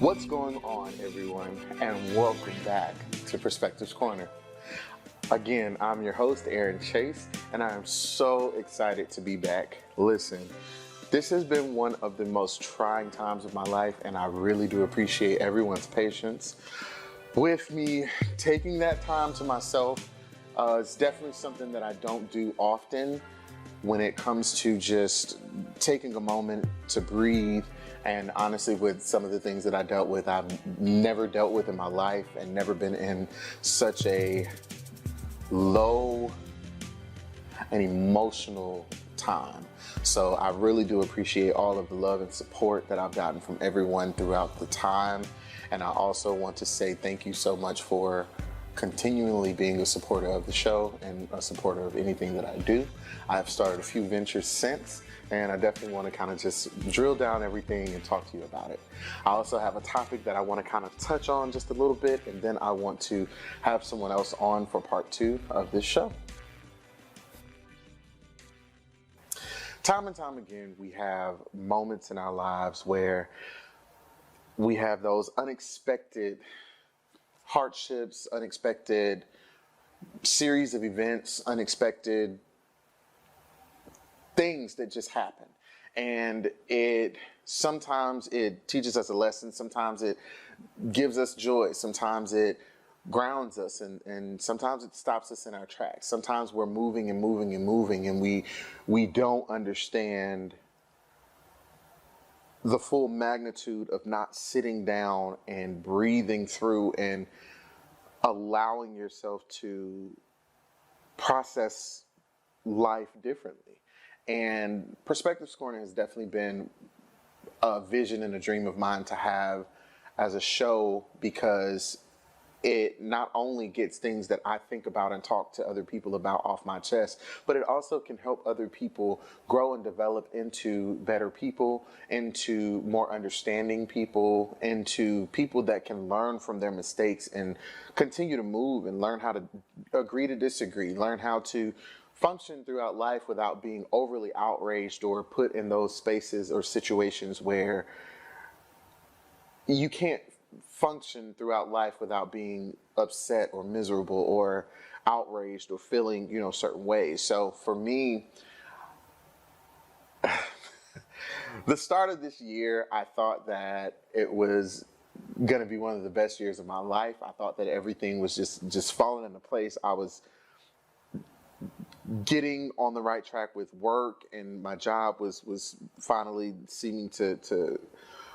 What's going on, everyone, and welcome back to Perspectives Corner. Again, I'm your host, Airan Chase, and I am so excited to be back. Listen, this has been one of the most trying times of my life, and I really do appreciate everyone's patience with me taking that time to myself. It's definitely something that I don't do often when it comes to just taking a moment to breathe. And honestly, with some of the things that I dealt with, I've never dealt with in my life and never been in such a low and emotional time. So I really do appreciate all of the love and support that I've gotten from everyone throughout the time. And I also want to say thank you so much for continually being a supporter of the show and a supporter of anything that I do. I've started a few ventures since, and I definitely want to kind of just drill down everything and talk to you about it. I also have a topic that I want to kind of touch on just a little bit, and then I want to have someone else on for part 2 of this show. Time and time again, we have moments in our lives where we have those unexpected hardships, unexpected series of events, unexpected things that just happen. And sometimes it teaches us a lesson, sometimes it gives us joy, sometimes it grounds us, and sometimes it stops us in our tracks. Sometimes we're moving and moving and moving, and we don't understand the full magnitude of not sitting down and breathing through and allowing yourself to process life differently. And Perspectives Corner has definitely been a vision and a dream of mine to have as a show, because it not only gets things that I think about and talk to other people about off my chest, but it also can help other people grow and develop into better people, into more understanding people, into people that can learn from their mistakes and continue to move and learn how to agree to disagree, learn how to function throughout life without being overly outraged or put in those spaces or situations where you can't function throughout life without being upset or miserable or outraged or feeling, certain ways. So for me, the start of this year, I thought that it was going to be one of the best years of my life. I thought that everything was just falling into place. I was getting on the right track with work, and my job was finally seeming to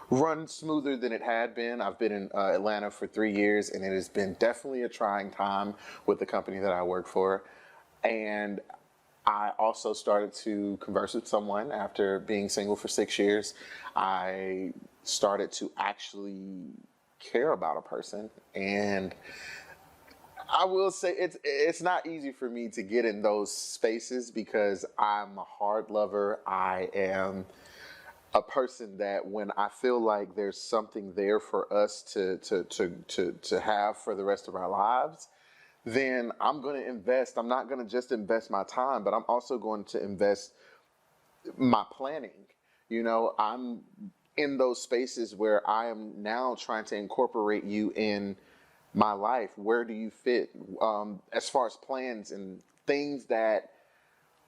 run smoother than it had been. I've been in Atlanta for 3 years, and it has been definitely a trying time with the company that I work for. And I also started to converse with someone after being single for 6 years. I started to actually care about a person, and I will say it's not easy for me to get in those spaces because I'm a hard lover. I am a person that when I feel like there's something there for us to have for the rest of our lives, then I'm going to invest. I'm not going to just invest my time, but I'm also going to invest my planning. I'm in those spaces where I am now trying to incorporate you in my life. Where do you fit as far as plans and things that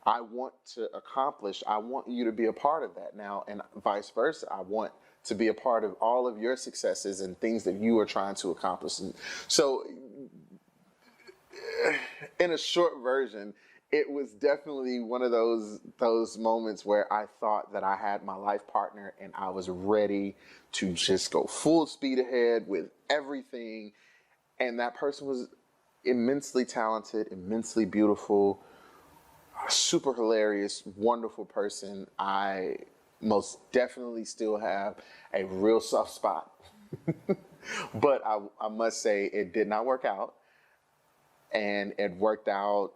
I want to accomplish? I want you to be a part of that now, and vice versa. I want to be a part of all of your successes and things that you are trying to accomplish. And so, in a short version, it was definitely one of those moments where I thought that I had my life partner and I was ready to just go full speed ahead with everything. And that person was immensely talented, immensely beautiful, super hilarious, wonderful person. I most definitely still have a real soft spot. But I must say it did not work out. And it worked out.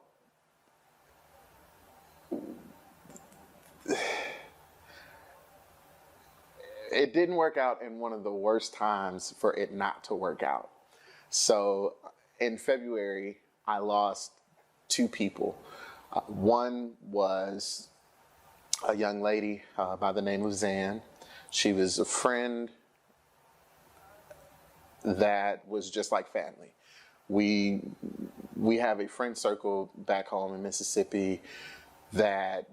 It didn't work out in one of the worst times for it not to work out. So in February, I lost 2 people. One was a young lady by the name of Zan. She was a friend that was just like family. We have a friend circle back home in Mississippi that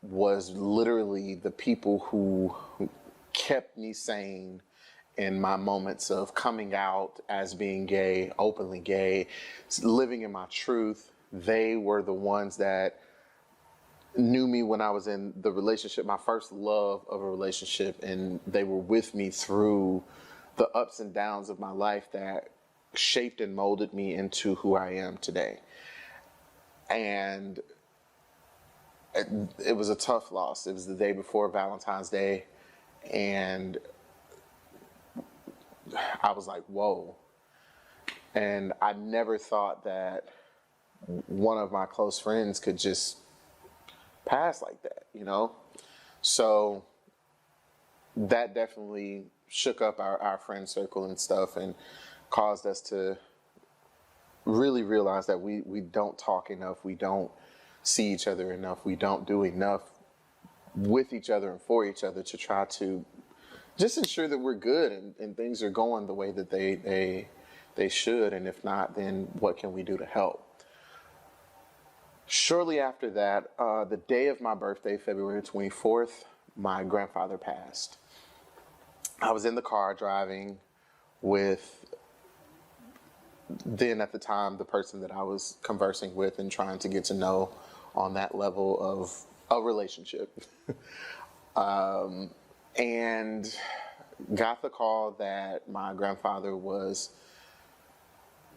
was literally the people who kept me sane in my moments of coming out as being gay, openly gay, living in my truth. They were the ones that knew me when I was in the relationship, my first love of a relationship, and they were with me through the ups and downs of my life that shaped and molded me into who I am today. And it was a tough loss. It was the day before Valentine's Day, and I was like, whoa. And I never thought that one of my close friends could just pass like that, you know? So that definitely shook up our friend circle and stuff, and caused us to really realize that we don't talk enough, we don't see each other enough, we don't do enough with each other and for each other to try to just ensure that we're good and things are going the way that they should, and if not, then what can we do to help? Shortly after that, the day of my birthday, February 24th, my grandfather passed. I was in the car driving with, then at the time, the person that I was conversing with and trying to get to know on that level of a relationship. And got the call that my grandfather was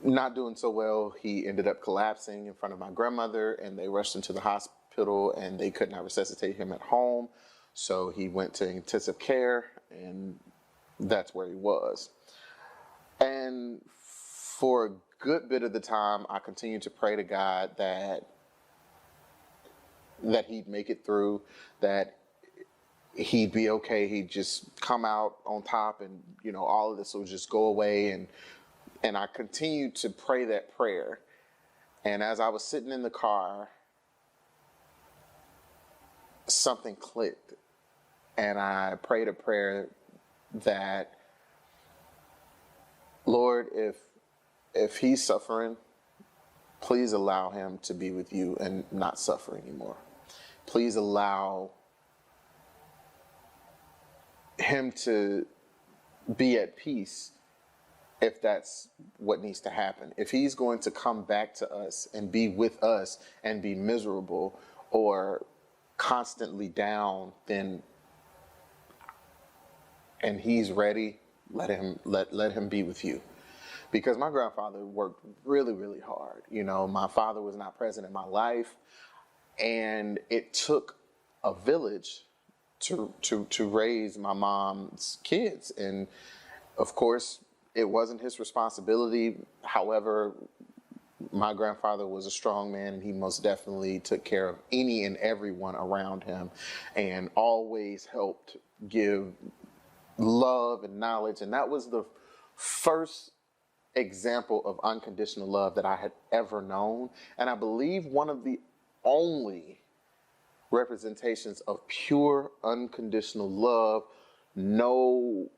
not doing so well. He ended up collapsing in front of my grandmother, and they rushed him to the hospital, and they could not resuscitate him at home. So he went to intensive care, and that's where he was. And for a good bit of the time, I continued to pray to God that he'd make it through, that he'd be okay, he'd just come out on top, and you know, all of this will just go away. And I continued to pray that prayer. And as I was sitting in the car, something clicked, and I prayed a prayer that, Lord, if he's suffering, please allow him to be with you and not suffer anymore. Please allow him to be at peace if that's what needs to happen. If he's going to come back to us and be with us and be miserable or constantly down, then, and he's ready, let him be with you. Because my grandfather worked really, really hard. You know, my father was not present in my life, and it took a village to raise my mom's kids. And of course, it wasn't his responsibility. However, my grandfather was a strong man, and he most definitely took care of any and everyone around him, and always helped give love and knowledge. And that was the first example of unconditional love that I had ever known. And I believe one of the only representations of pure unconditional love. No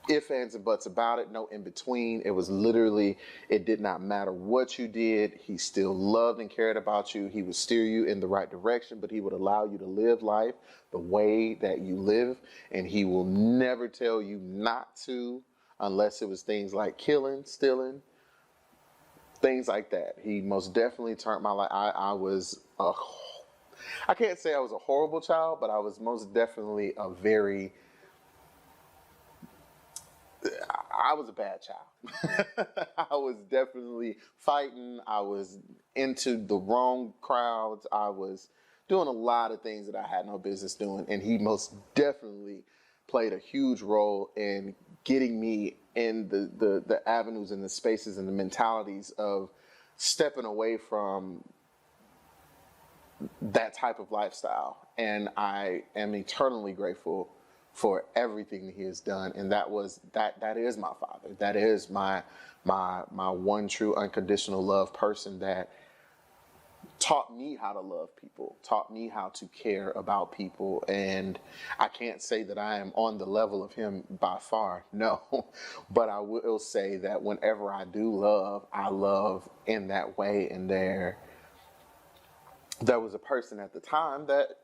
ifs, ands, and buts about it, no in between. It was literally, it did not matter what you did. He still loved and cared about you. He would steer you in the right direction, but he would allow you to live life the way that you live. And he will never tell you not to, unless it was things like killing, stealing, things like that. He most definitely turned my life. I can't say I was a horrible child, but I was most definitely I was a bad child. I was definitely fighting. I was into the wrong crowds. I was doing a lot of things that I had no business doing. And he most definitely played a huge role in getting me in the avenues and the spaces and the mentalities of stepping away from that type of lifestyle. And I am eternally grateful for everything that he has done. And that is my father. That is my one true unconditional love person that taught me how to love people, taught me how to care about people. And I can't say that I am on the level of him by far, no. But I will say that whenever I do love, I love in that way. And there was a person at the time that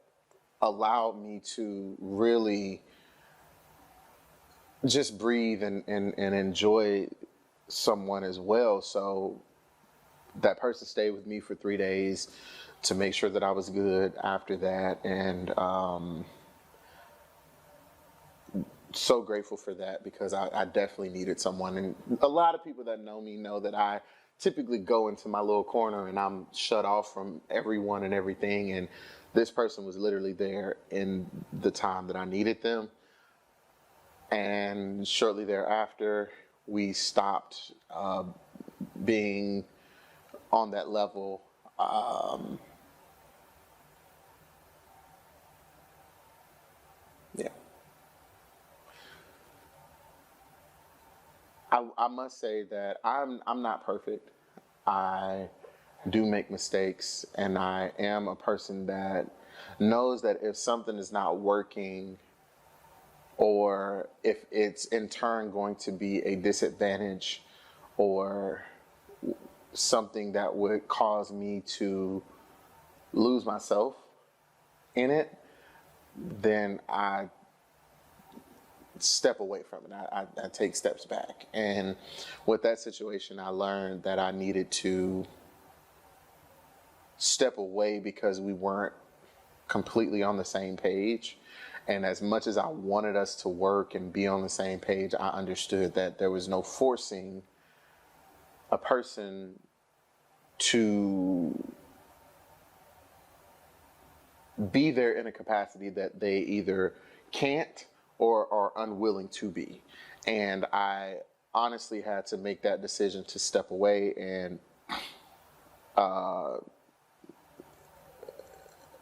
allowed me to really just breathe and enjoy someone as well. So that person stayed with me for 3 days to make sure that I was good after that. And so grateful for that, because I definitely needed someone. And a lot of people that know me know that I typically go into my little corner and I'm shut off from everyone and everything. And this person was literally there in the time that I needed them. And shortly thereafter, we stopped being on that level. Yeah. I must say that I'm not perfect. I do make mistakes, and I am a person that knows that if something is not working, or if it's in turn going to be a disadvantage or something that would cause me to lose myself in it, then I step away from it. I take steps back. And with that situation, I learned that I needed to step away because we weren't completely on the same page. And as much as I wanted us to work and be on the same page, I understood that there was no forcing a person to be there in a capacity that they either can't or are unwilling to be. And I honestly had to make that decision to step away. And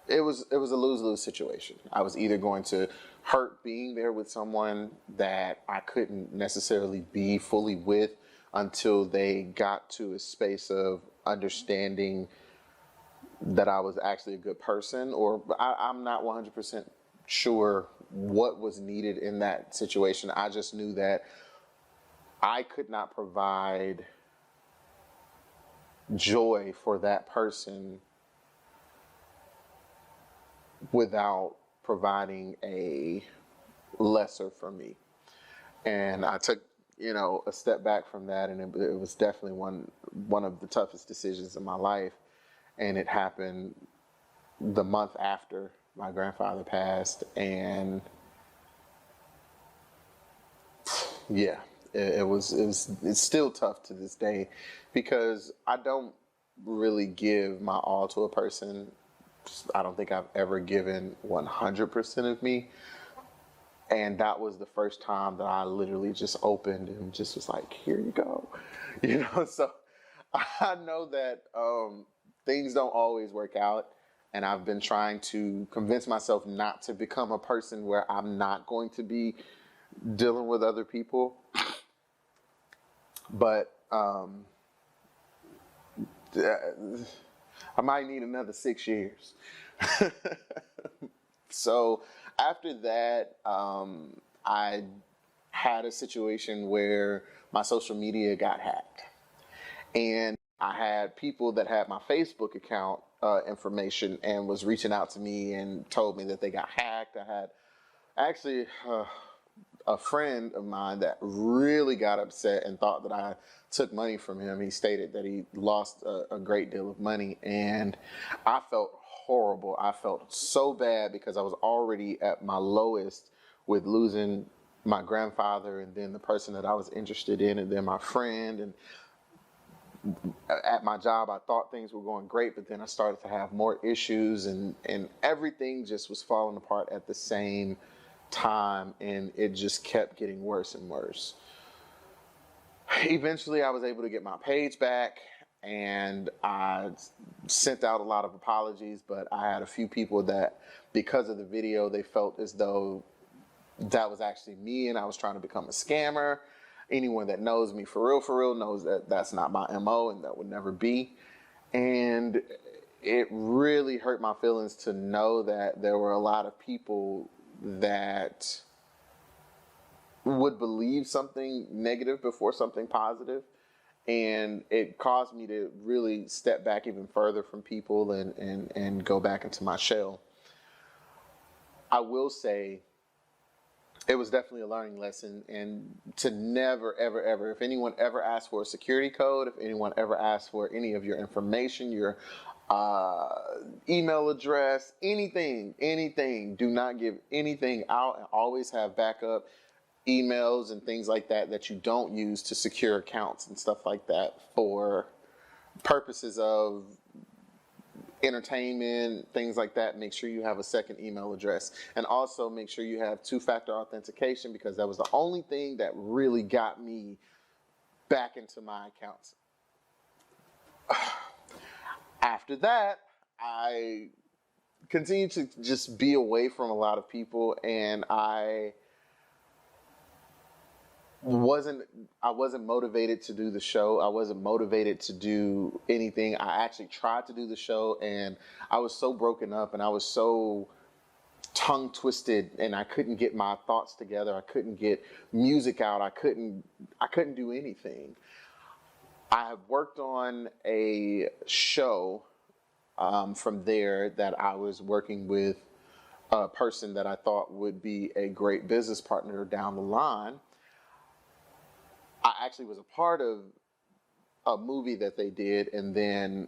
it was a lose-lose situation. I was either going to hurt being there with someone that I couldn't necessarily be fully with until they got to a space of understanding that I was actually a good person, or I'm not 100% sure what was needed in that situation. I just knew that I could not provide joy for that person without providing a lesser for me. And I took, a step back from that, and it was definitely one of the toughest decisions in my life. And it happened the month after my grandfather passed. And yeah, it's still tough to this day, because I don't really give my all to a person. I don't think I've ever given 100% of me. And that was the first time that I literally just opened and just was like, here you go. So I know that things don't always work out. And I've been trying to convince myself not to become a person where I'm not going to be dealing with other people. But I might need another 6 years. So after that, I had a situation where my social media got hacked. And I had people that had my Facebook account information and was reaching out to me and told me that they got hacked. I had actually a friend of mine that really got upset and thought that I took money from him. He stated that he lost a great deal of money, and I felt horrible. I felt so bad because I was already at my lowest with losing my grandfather, and then the person that I was interested in, and then my friend. And at my job, I thought things were going great, but then I started to have more issues, and everything just was falling apart at the same time, and it just kept getting worse and worse. Eventually, I was able to get my page back, and I sent out a lot of apologies, but I had a few people that, because of the video, they felt as though that was actually me and I was trying to become a scammer. Anyone that knows me for real knows that that's not my MO, and that would never be. And it really hurt my feelings to know that there were a lot of people that would believe something negative before something positive. And it caused me to really step back even further from people and go back into my shell. I will say it was definitely a learning lesson, and to never, ever, ever, if anyone ever asks for a security code, if anyone ever asks for any of your information, your email address, anything, do not give anything out, and always have backup emails and things like that you don't use to secure accounts and stuff like that for purposes of entertainment, things like that. Make sure you have a second email address, and also make sure you have two-factor authentication, because that was the only thing that really got me back into my accounts. After that, I continued to just be away from a lot of people, and I wasn't motivated to do the show. I wasn't motivated to do anything. I actually tried to do the show, and I was so broken up, and I was so tongue twisted, and I couldn't get my thoughts together. I couldn't get music out. I couldn't do anything. I have worked on a show from there that I was working with a person that I thought would be a great business partner down the line. I actually was a part of a movie that they did, and then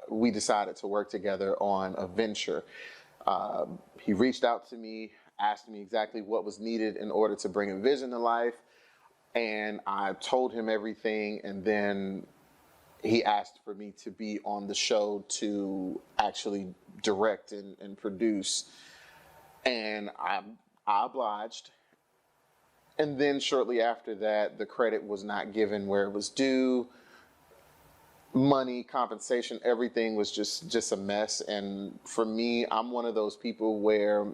we decided to work together on a venture. He reached out to me, asked me exactly what was needed in order to bring a vision to life, and I told him everything, and then he asked for me to be on the show to actually direct and produce, and I obliged. And then shortly after that, the credit was not given where it was due. Money, compensation, everything was just a mess. And for me, I'm one of those people where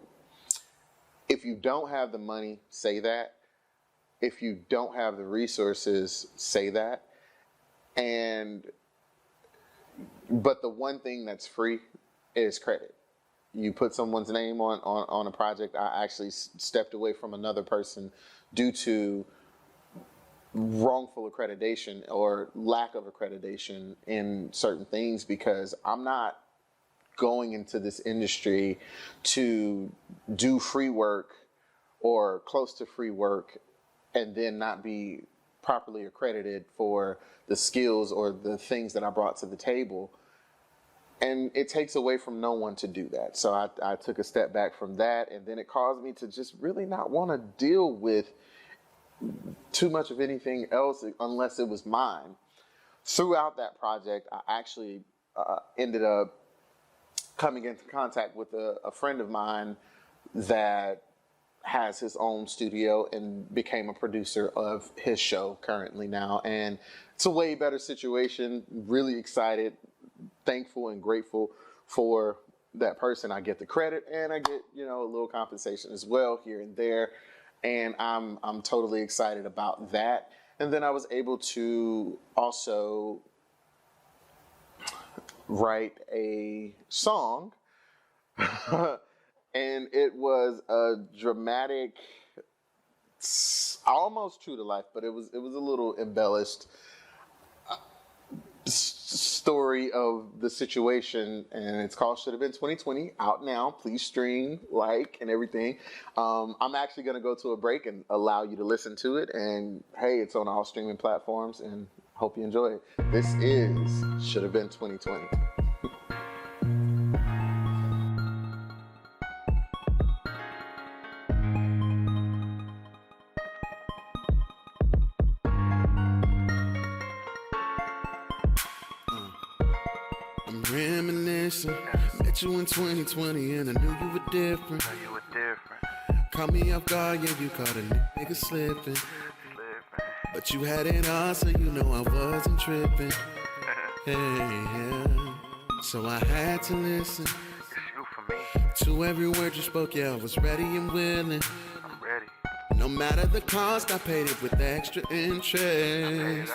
if you don't have the money, say that. If you don't have the resources, say that. But the one thing that's free is credit. You put someone's name on a project. I actually stepped away from another person due to wrongful accreditation or lack of accreditation in certain things, because I'm not going into this industry to do free work or close to free work and then not be properly accredited for the skills or the things that I brought to the table. And it takes away from no one to do that. So I took a step back from that, and then it caused me to just really not want to deal with too much of anything else unless it was mine. Throughout that project, I actually ended up coming into contact with a friend of mine that has his own studio and became a producer of his show currently now. And it's a way better situation. Really excited, thankful and grateful for that person. I get the credit, and I get, a little compensation as well here and there. And I'm totally excited about that. And then I was able to also write a song, and it was a dramatic, almost true to life, but it was a little embellished story of the situation, and it's called Should Have Been 2020, out now. Please stream, like, and everything. I'm actually going to go to a break and allow you to listen to it, and hey, it's on all streaming platforms, and hope you enjoy it. This is Should Have Been 2020. Reminiscing, met you in 2020 and I knew you were different. Caught me off guard, yeah, you caught a nigga slipping. But you had it all, so you know I wasn't tripping. Hey, yeah. So I had to listen to every word you spoke, yeah, I was ready and willing. No matter the cost, I paid it with extra interest.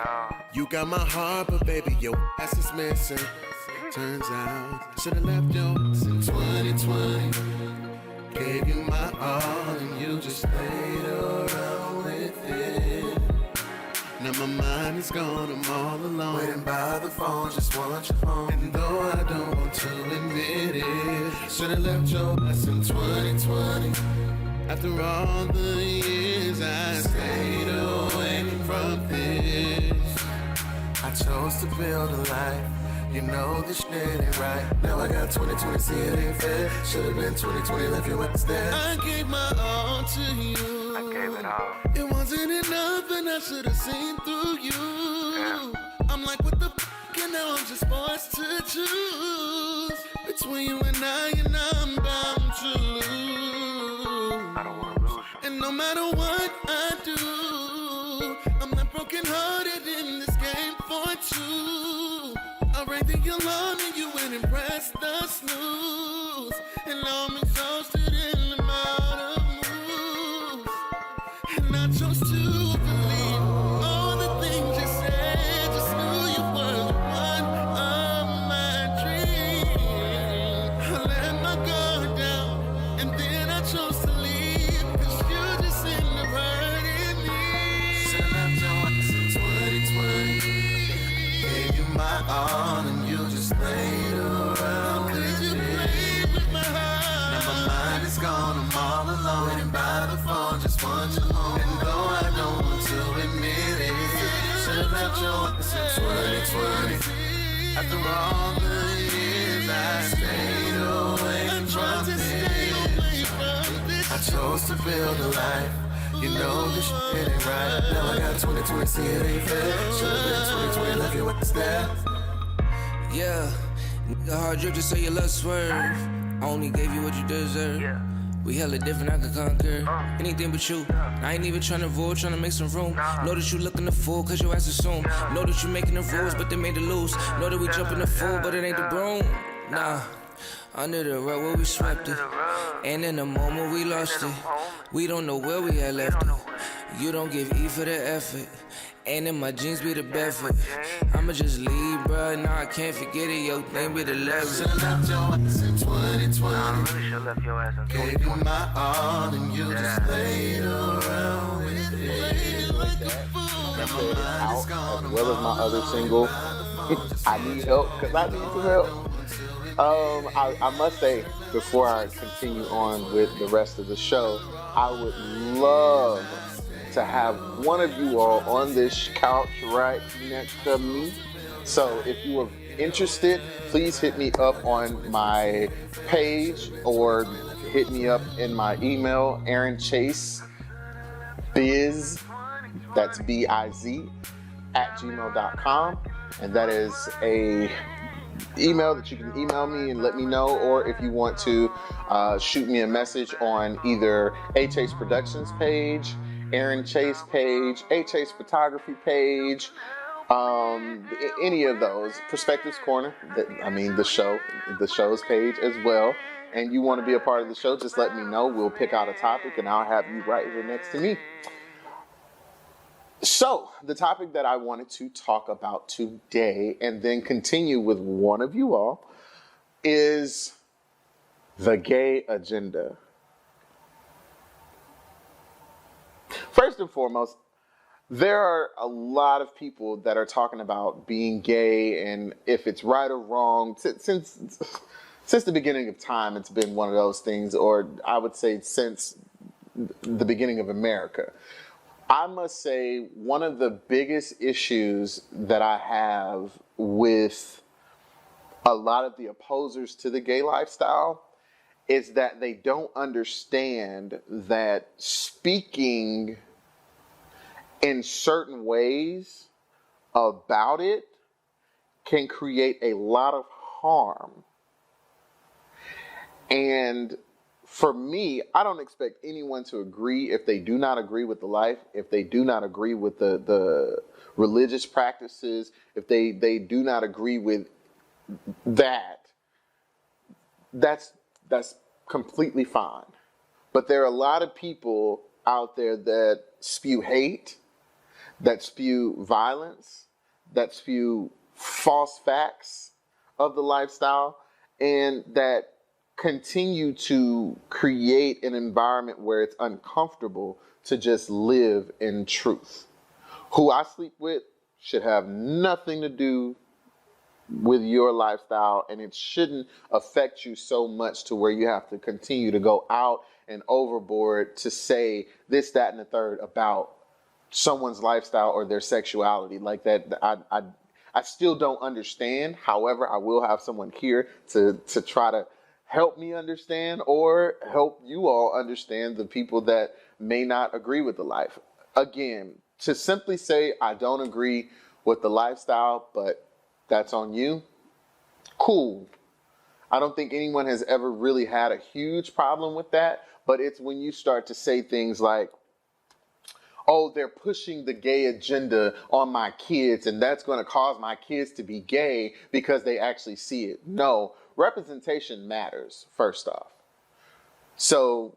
You got my heart, but baby, your ass is missing. Turns out, should've left your ass in 2020. Gave you my all and you just played around with it. Now my mind is gone, I'm all alone, waiting by the phone, just want you home. And though I don't want to admit it, should've left your ass in 2020. After all the years I stayed away from this, I chose to build a life. You know this shit ain't right. Now I got 2020, see it ain't fair. Should've been 2020, left you instead. I gave my all to you. I gave it all. It wasn't enough and I should've seen through you. Yeah. I'm like, what the f***, and now I'm just forced to choose between you and I'm bound to lose. I don't wanna lose you. And no matter what I do, I'm not broken hearted in this game for two. I rang the alarm and you went and pressed the snooze. And now I'm exhausted and I'm out of moves. And I chose to believe all the things you said. Just knew you were the one of my dreams. I let my guard down and then I chose to leave. Cause you just ended up hurting me. Should've left your ass in 2020. Gave you my all and you just played around with it. Now my mind is gone, I'm all alone, waiting by the phone, just want you home. And though I don't want to admit it, should've left your ass in 2020. After all the years I stayed away from this, I chose to build a life. You know this shit ain't right. Now I got 2020, see it ain't fair. Should've been 2020, left you instead. Yeah, nigga hard drip just so your love swerve. I only gave you what you deserve. Yeah. We hella different, I could conquer anything but you. I ain't even tryna vote, tryna make some room. Know that you looking to fool, cause your ass assume. Know that you making the rules, but they made it loose. Know that we jumping the fool, but it ain't the broom. Nah, under the rug where we swept it. And in the moment we lost it. We don't know where we had left it. You don't give E for the effort. And in my jeans be the Bedford. I'ma just leave, bruh. Nah, I can't forget it. Yo, name be the leverage. Should've left your ass in 2020. I really should've left your ass in Gave you 2020. my all and you just played around with it. Out as well as my other single, I Need Help, because I need some help. I must say, before I continue on with the rest of the show, I would love to have one of you all on this couch right next to me. So if you are interested, please hit me up on my page or hit me up in my email, Airan ChaseBiz, that's B-I-Z, @gmail.com. And that is a email that you can email me and let me know, or if you want to shoot me a message on either A Chase Productions page, Airan Chase page, A Chase Photography page, any of those, Perspectives Corner, the show's page as well. And you want to be a part of the show, just let me know. We'll pick out a topic and I'll have you right here next to me. So, the topic that I wanted to talk about today and then continue with one of you all is the gay agenda. First and foremost, there are a lot of people that are talking about being gay and if it's right or wrong. Since the beginning of time, it's been one of those things, or I would say since the beginning of America. I must say one of the biggest issues that I have with a lot of the opposers to the gay lifestyle is that they don't understand that speaking in certain ways about it can create a lot of harm. And for me, I don't expect anyone to agree if they do not agree with the life, if they do not agree with the religious practices, if they do not agree with that, that's completely fine. But there are a lot of people out there that spew hate, that spew violence, that spew false facts of the lifestyle and that continue to create an environment where it's uncomfortable to just live in truth. Who I sleep with should have nothing to do with your lifestyle, and it shouldn't affect you so much to where you have to continue to go out and overboard to say this, that, and the third about someone's lifestyle or their sexuality. Like that, I still don't understand. However, I will have someone here to try to help me understand or help you all understand the people that may not agree with the life. Again, to simply say I don't agree with the lifestyle, but that's on you, cool. I don't think anyone has ever really had a huge problem with that, but it's when you start to say things like, oh, they're pushing the gay agenda on my kids and that's going to cause my kids to be gay because they actually see it. No, representation matters, first off. So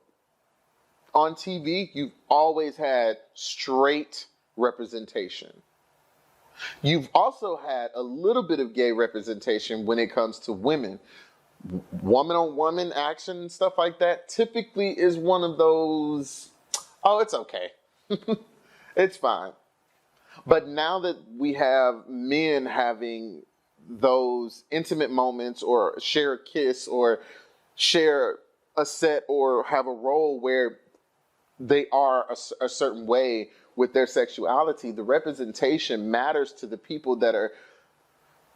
on TV, you've always had straight representation. You've also had a little bit of gay representation when it comes to women. Woman on woman action and stuff like that typically is one of those, oh, it's okay. It's fine. But now that we have men having those intimate moments or share a kiss or share a set or have a role where they are a certain way with their sexuality, the representation matters to the people that are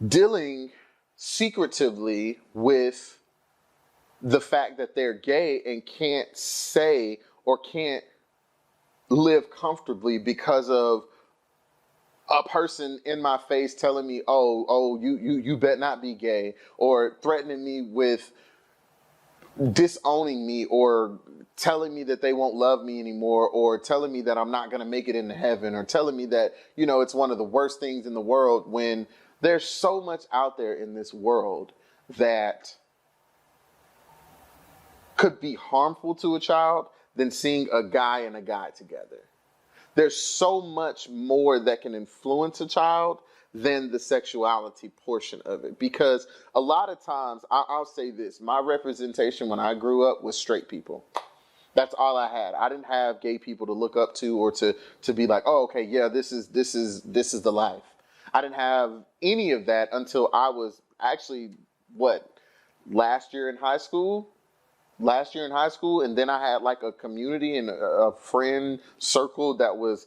dealing secretively with the fact that they're gay and can't say or can't live comfortably because of a person in my face telling me, you better not be gay, or threatening me with disowning me, or telling me that they won't love me anymore, or telling me that I'm not going to make it into heaven, or telling me that, it's one of the worst things in the world, when there's so much out there in this world that could be harmful to a child than seeing a guy and a guy together. There's so much more that can influence a child than the sexuality portion of it. Because a lot of times, I'll say this, my representation when I grew up was straight people. That's all I had. I didn't have gay people to look up to or to be like, oh, okay, yeah, this is the life. I didn't have any of that until I was actually, last year in high school, and then I had like a community and a friend circle that was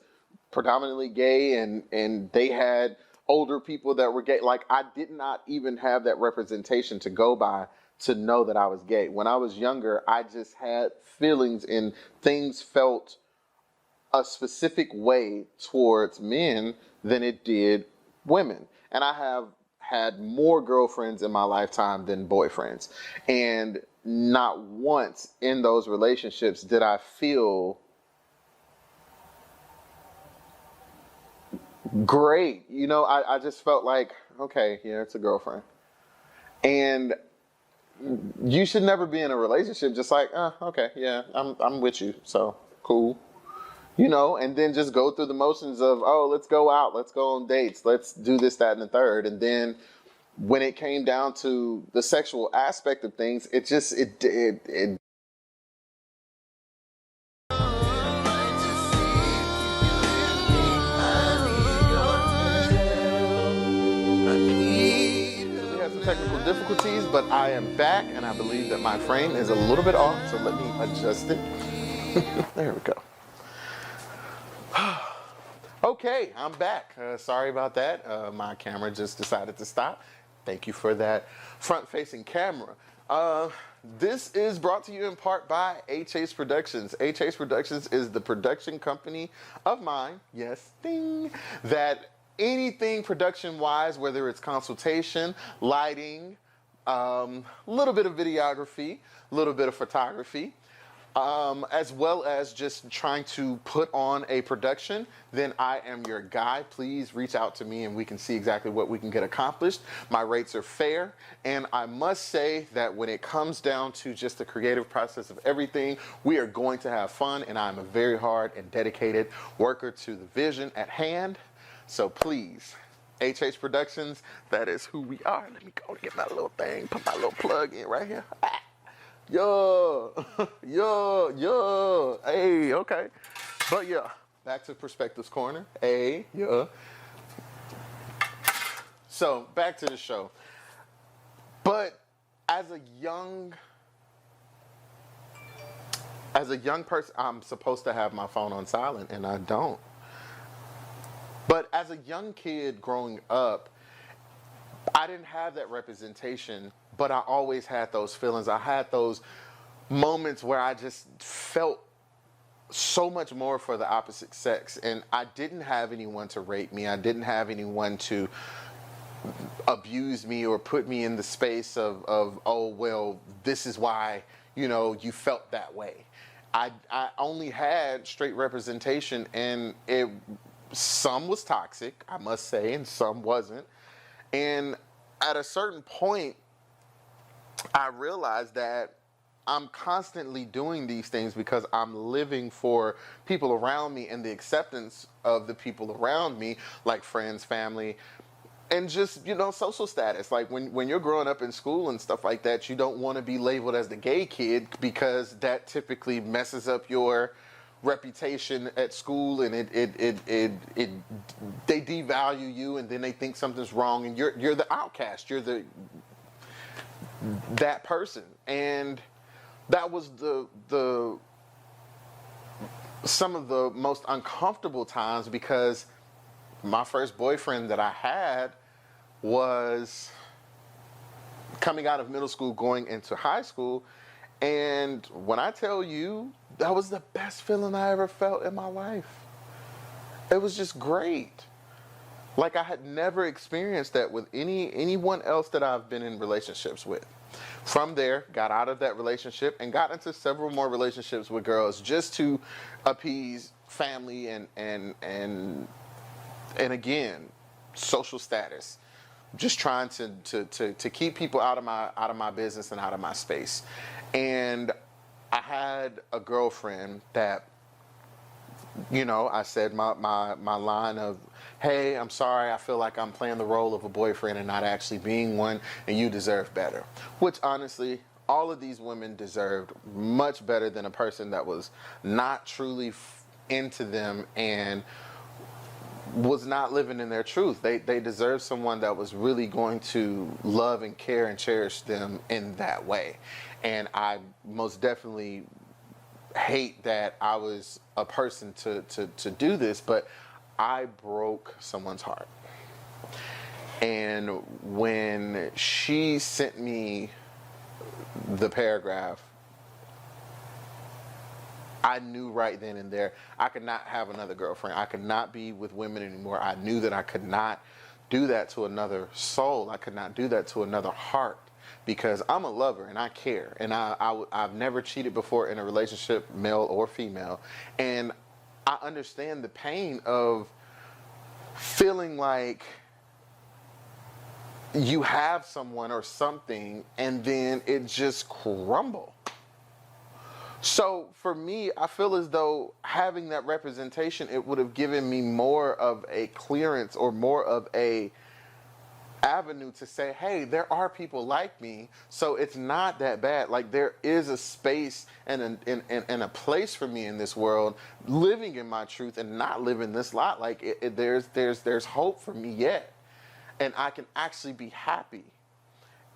predominantly gay, and they had older people that were gay. Like, I did not even have that representation to go by to know that I was gay. When I was younger, I just had feelings and things felt a specific way towards men than it did women. And I have had more girlfriends in my lifetime than boyfriends. And not once in those relationships did I feel great. I just felt like, okay, yeah, it's a girlfriend. And you should never be in a relationship just like, okay, yeah, I'm with you, so cool. And then just go through the motions of, oh, let's go out, let's go on dates, let's do this, that, and the third. And then when it came down to the sexual aspect of things, it technical difficulties, but I am back, and I believe that my frame is a little bit off, so let me adjust it. There we go. Okay, I'm back. Sorry about that. My camera just decided to stop. Thank you for that front-facing camera. This is brought to you in part by A Chase Productions. A Chase Productions is the production company of mine, yes, ding, that anything production-wise, whether it's consultation, lighting, little bit of videography, a little bit of photography, as well as just trying to put on a production, then I am your guy. Please reach out to me and we can see exactly what we can get accomplished. My rates are fair, and I must say that when it comes down to just the creative process of everything, we are going to have fun, and I'm a very hard and dedicated worker to the vision at hand. So please, HH Productions, that is who we are. Let me go get my little thing, put my little plug in right here. Yo, hey, okay. But yeah, back to Perspectives Corner. Hey, yeah. So back to the show. But as a young person, I'm supposed to have my phone on silent, and I don't. But as a young kid growing up, I didn't have that representation, but I always had those feelings. I had those moments where I just felt so much more for the opposite sex, and I didn't have anyone to rape me. I didn't have anyone to abuse me or put me in the space of oh, well, this is why, you felt that way. I only had straight representation, and some was toxic, I must say, and some wasn't. And at a certain point, I realized that I'm constantly doing these things because I'm living for people around me and the acceptance of the people around me, like friends, family, and just, social status. Like when you're growing up in school and stuff like that, you don't want to be labeled as the gay kid because that typically messes up your reputation at school, and they devalue you, and then they think something's wrong, and you're the outcast, you're that person. And that was the some of the most uncomfortable times, because my first boyfriend that I had was coming out of middle school, going into high school. And when I tell you, that was the best feeling I ever felt in my life. It was just great. Like, I had never experienced that with anyone else that I've been in relationships with. From there, got out of that relationship and got into several more relationships with girls just to appease family and again, social status. Just trying to keep people out of my business and out of my space. And I had a girlfriend that, I said my line of, hey, I'm sorry, I feel like I'm playing the role of a boyfriend and not actually being one, and you deserve better. Which, honestly, all of these women deserved much better than a person that was not truly into them and was not living in their truth. They deserve someone that was really going to love and care and cherish them in that way. And I most definitely hate that I was a person to do this, but I broke someone's heart. And when she sent me the paragraph, I knew right then and there I could not have another girlfriend. I could not be with women anymore. I knew that I could not do that to another soul. I could not do that to another heart, because I'm a lover and I care. And I've never cheated before in a relationship, male or female. And I understand the pain of feeling like you have someone or something and then it just crumble. So for me, I feel as though having that representation, it would have given me more of a clearance or more of a avenue to say, hey, there are people like me, so it's not that bad. Like, there is a space and a place for me in this world, living in my truth and not living this lie. Like, there's hope for me yet, and I can actually be happy.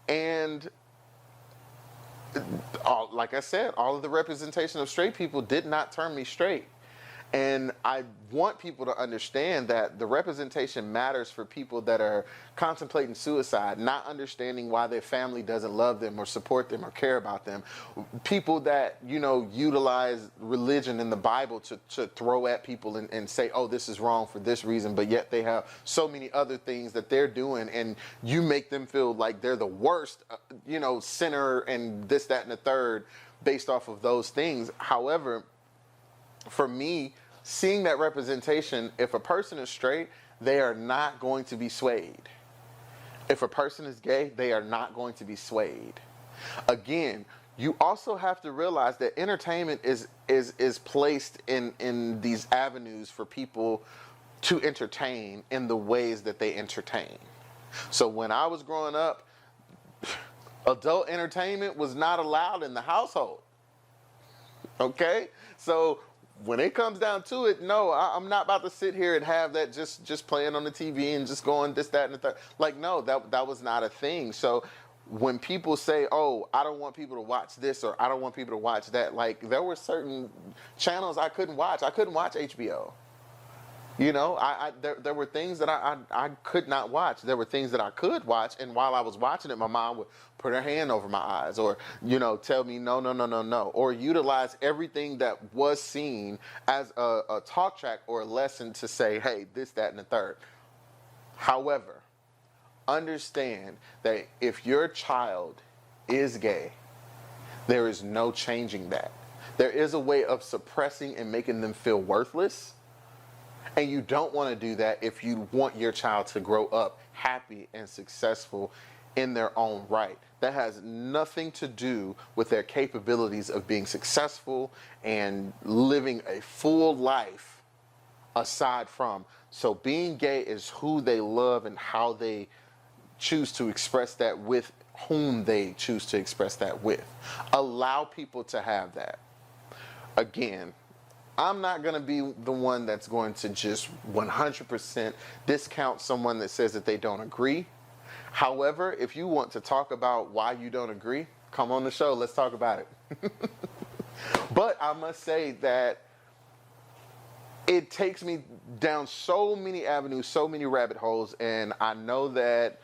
And like I said, all of the representation of straight people did not turn me straight. And I want people to understand that the representation matters for people that are contemplating suicide, not understanding why their family doesn't love them or support them or care about them. People that, utilize religion and the Bible to throw at people and say, oh, this is wrong for this reason, but yet they have so many other things that they're doing, and you make them feel like they're the worst, sinner and this, that, and the third based off of those things. However, for me, seeing that representation, if a person is straight, they are not going to be swayed. If a person is gay, they are not going to be swayed. Again, you also have to realize that entertainment is placed in these avenues for people to entertain in the ways that they entertain. So when I was growing up, adult entertainment was not allowed in the household. Okay? So when it comes down to it, no, I'm not about to sit here and have that just playing on the TV and just going this, that, and the third. Like, no, that was not a thing. So when people say, oh, I don't want people to watch this or I don't want people to watch that, like, there were certain channels I couldn't watch. I couldn't watch HBO. You know, there were things that I could not watch. There were things that I could watch, and while I was watching it, my mom would put her hand over my eyes or, you know, tell me no, or utilize everything that was seen as a talk track or a lesson to say, hey, this, that, and the third. However, understand that if your child is gay, there is no changing that. There is a way of suppressing and making them feel worthless. And you don't want to do that if you want your child to grow up happy and successful in their own right. That has nothing to do with their capabilities of being successful and living a full life aside from. So being gay is who they love and how they choose to express that with whom they choose to express that with. Allow people to have that. Again, I'm not going to be the one that's going to just 100% discount someone that says that they don't agree. However, if you want to talk about why you don't agree, come on the show. Let's talk about it. But I must say that it takes me down so many avenues, so many rabbit holes, and I know that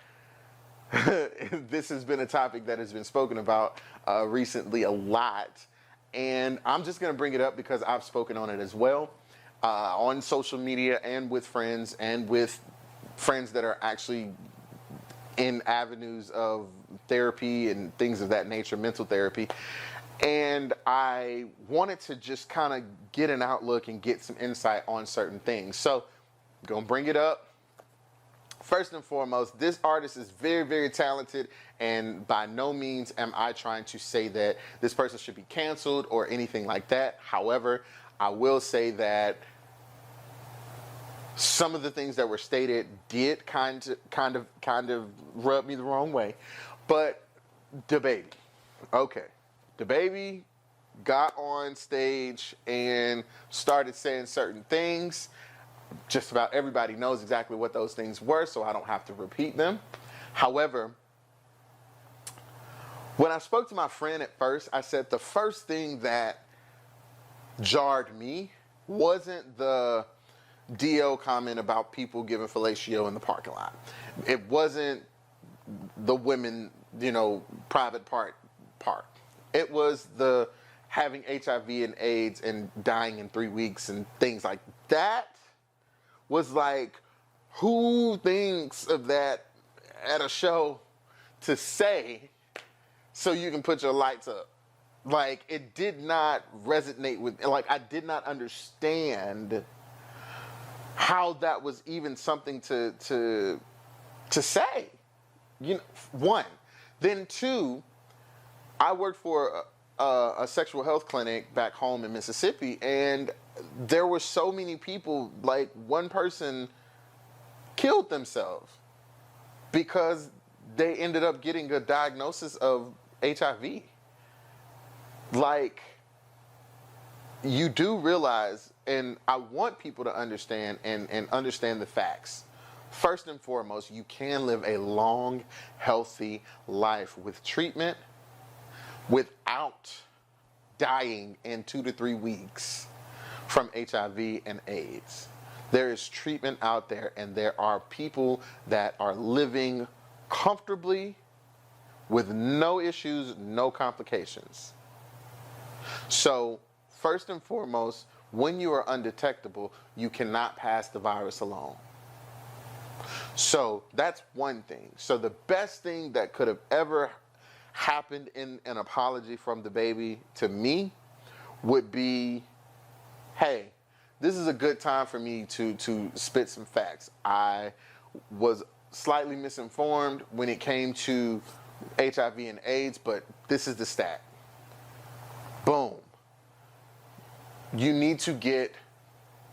this has been a topic that has been spoken about recently a lot. And I'm just going to bring it up because I've spoken on it as well on social media and with friends that are actually in avenues of therapy and things of that nature, mental therapy. And I wanted to just kind of get an outlook and get some insight on certain things. So I'm going to bring it up. First and foremost, this artist is very, very talented, and by no means am I trying to say that this person should be canceled or anything like that. However, I will say that some of the things that were stated did kind of rub me the wrong way. But DaBaby, okay, DaBaby got on stage and started saying certain things. Just about everybody knows exactly what those things were, so I don't have to repeat them. However, when I spoke to my friend at first, I said the first thing that jarred me wasn't the DL comment about people giving fellatio in the parking lot. It wasn't the women, private part. It was the having HIV and AIDS and dying in 3 weeks and things like that. Was like, who thinks of that at a show to say so you can put your lights up? Like, it did not resonate with, like, I did not understand how that was even something to say. One. Then two, I worked for a sexual health clinic back home in Mississippi, and there were so many people, like one person killed themselves because they ended up getting a diagnosis of HIV. Like, you do realize, and I want people to understand and understand the facts. First and foremost, you can live a long, healthy life with treatment without dying in 2 to 3 weeks from HIV and AIDS. There is treatment out there, and there are people that are living comfortably with no issues, no complications. So, first and foremost, when you are undetectable, you cannot pass the virus alone. So, that's one thing. So, the best thing that could have ever happened in an apology from DaBaby to me would be, hey, this is a good time for me to spit some facts. I was slightly misinformed when it came to HIV and AIDS, but this is the stat. Boom. You need to get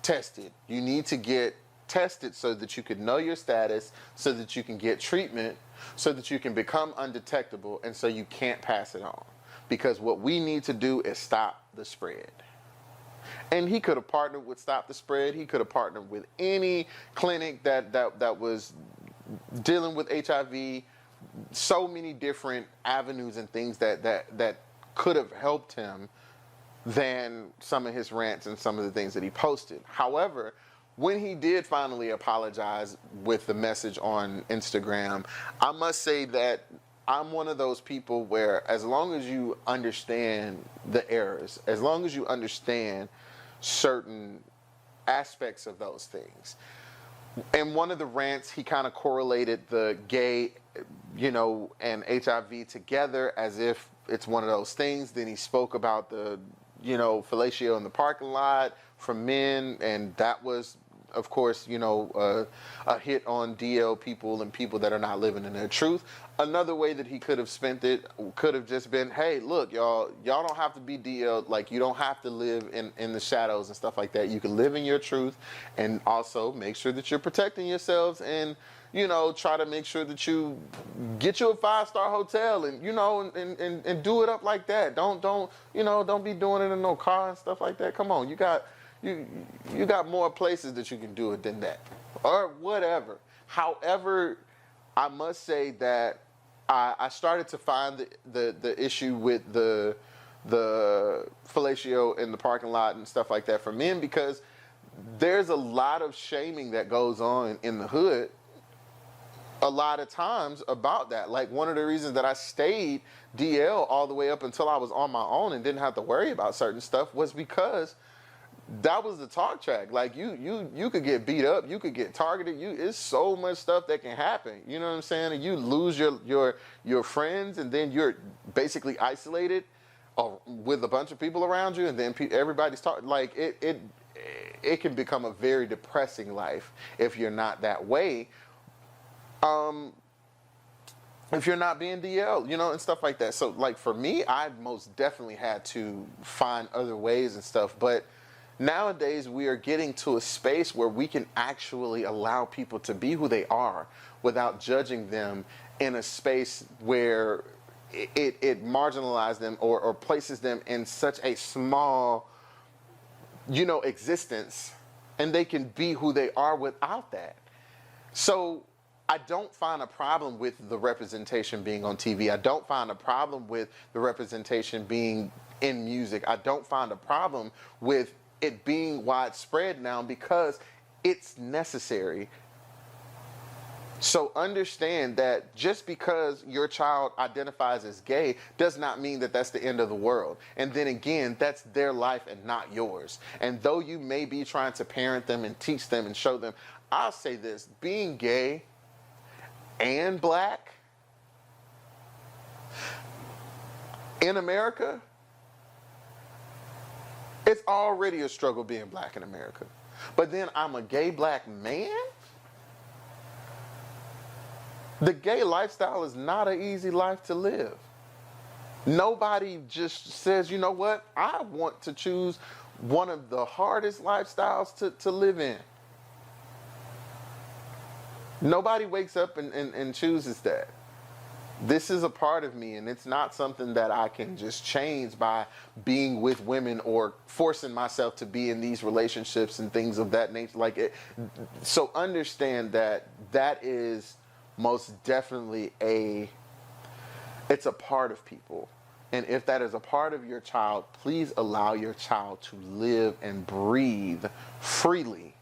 tested. You need to get tested so that you could know your status, so that you can get treatment, so that you can become undetectable, and so you can't pass it on. Because what we need to do is stop the spread. And he could have partnered with Stop the Spread. He could have partnered with any clinic that was dealing with HIV. So many different avenues and things that could have helped him than some of his rants and some of the things that he posted. However, when he did finally apologize with the message on Instagram, I must say that I'm one of those people where as long as you understand the errors, as long as you understand certain aspects of those things. In one of the rants, he kind of correlated the gay, and HIV together as if it's one of those things. Then he spoke about the, fellatio in the parking lot for men, and that was, of course, a hit on DL people and people that are not living in their truth. Another way that he could have spent it could have just been, hey, look, y'all don't have to be DL, like you don't have to live in the shadows and stuff like that. You can live in your truth, and also make sure that you're protecting yourselves, and try to make sure that you get you a 5-star hotel, and and do it up like that. Don't be doing it in no car and stuff like that. Come on, you got more places that you can do it than that, or whatever. However, I must say that I started to find the issue with the fellatio in the parking lot and stuff like that for men, because there's a lot of shaming that goes on in the hood a lot of times about that. Like, one of the reasons that I stayed DL all the way up until I was on my own and didn't have to worry about certain stuff was because that was the talk track. Like, you could get beat up, you could get targeted, it's so much stuff that can happen. You know what I'm saying? And you lose your friends, and then you're basically isolated with a bunch of people around you, and then everybody's talking. Like, it can become a very depressing life if you're not that way. If you're not being DL, and stuff like that. So, like, for me, I most definitely had to find other ways and stuff. But nowadays, we are getting to a space where we can actually allow people to be who they are without judging them in a space where it marginalizes them or places them in such a small, existence, and they can be who they are without that. So I don't find a problem with the representation being on TV. I don't find a problem with the representation being in music. I don't find a problem with it being widespread now, because it's necessary. So understand that just because your child identifies as gay does not mean that that's the end of the world. And then again, that's their life and not yours. And though you may be trying to parent them and teach them and show them, I'll say this: being gay and black in America, it's already a struggle being black in America. But then I'm a gay black man? The gay lifestyle is not an easy life to live. Nobody just says, you know what, I want to choose one of the hardest lifestyles to live in. Nobody wakes up and chooses that. This is a part of me, and it's not something that I can just change by being with women or forcing myself to be in these relationships and things of that nature. So understand that is most definitely it's a part of people. And if that is a part of your child, please allow your child to live and breathe freely.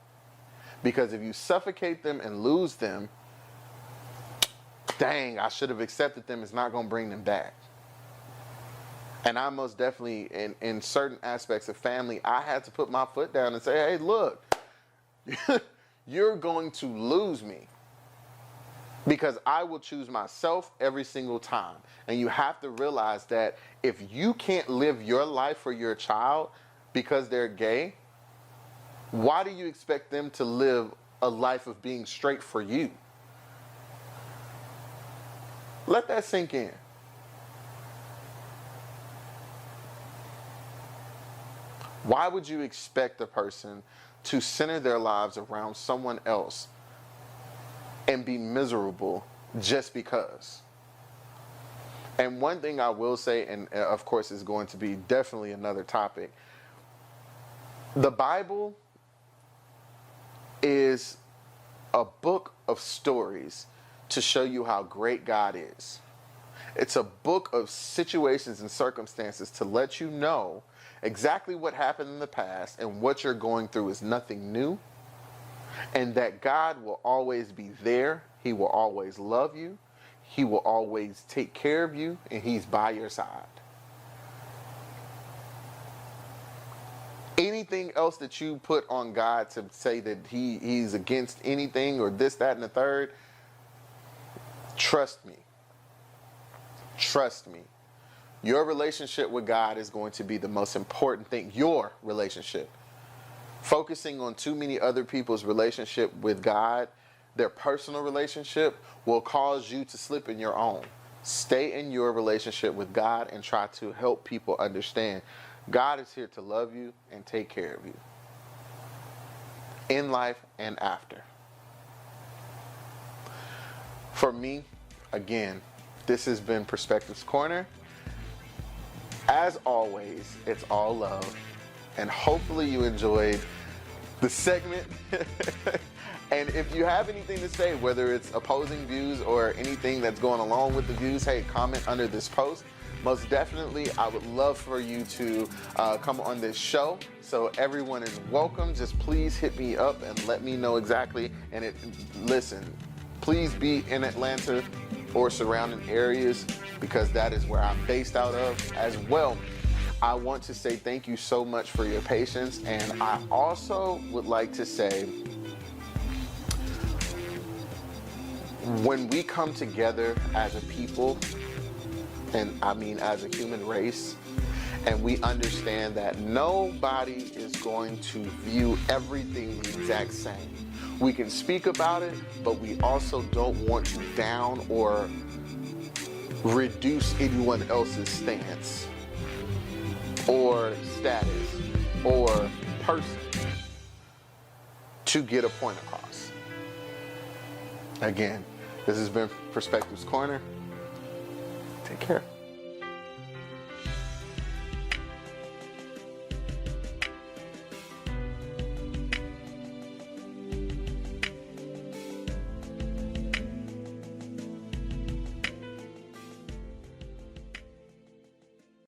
Because if you suffocate them and lose them, dang, I should have accepted them, it's not going to bring them back. And I most definitely, in certain aspects of family, I had to put my foot down and say, hey, look, you're going to lose me. Because I will choose myself every single time. And you have to realize that if you can't live your life for your child because they're gay, why do you expect them to live a life of being straight for you? Let that sink in. Why would you expect a person to center their lives around someone else and be miserable just because. And one thing I will say, and of course is going to be definitely another topic, the Bible is a book of stories to show you how great God is. It's a book of situations and circumstances to let you know exactly what happened in the past, and what you're going through is nothing new, and that God will always be there. He will always love you. He will always take care of you, and He's by your side. Anything else that you put on God to say that He's against anything or this, that, and the third, trust me. Trust me. Your relationship with God is going to be the most important thing. Your relationship. Focusing on too many other people's relationship with God, their personal relationship, will cause you to slip in your own. Stay in your relationship with God and try to help people understand God is here to love you and take care of you in life and after. For me, again, this has been Perspectives Corner. As always, it's all love, and hopefully you enjoyed the segment. And if you have anything to say, whether it's opposing views or anything that's going along with the views, hey, comment under this post. Most definitely, I would love for you to come on this show. So everyone is welcome. Just please hit me up and let me know exactly. And listen, please be in Atlanta or surrounding areas, because that is where I'm based out of as well. I want to say thank you so much for your patience. And I also would like to say, when we come together as a people, and I mean as a human race, and we understand that nobody is going to view everything the exact same. We can speak about it, but we also don't want to down or reduce anyone else's stance or status or person to get a point across. Again, this has been Perspectives Corner. Take care.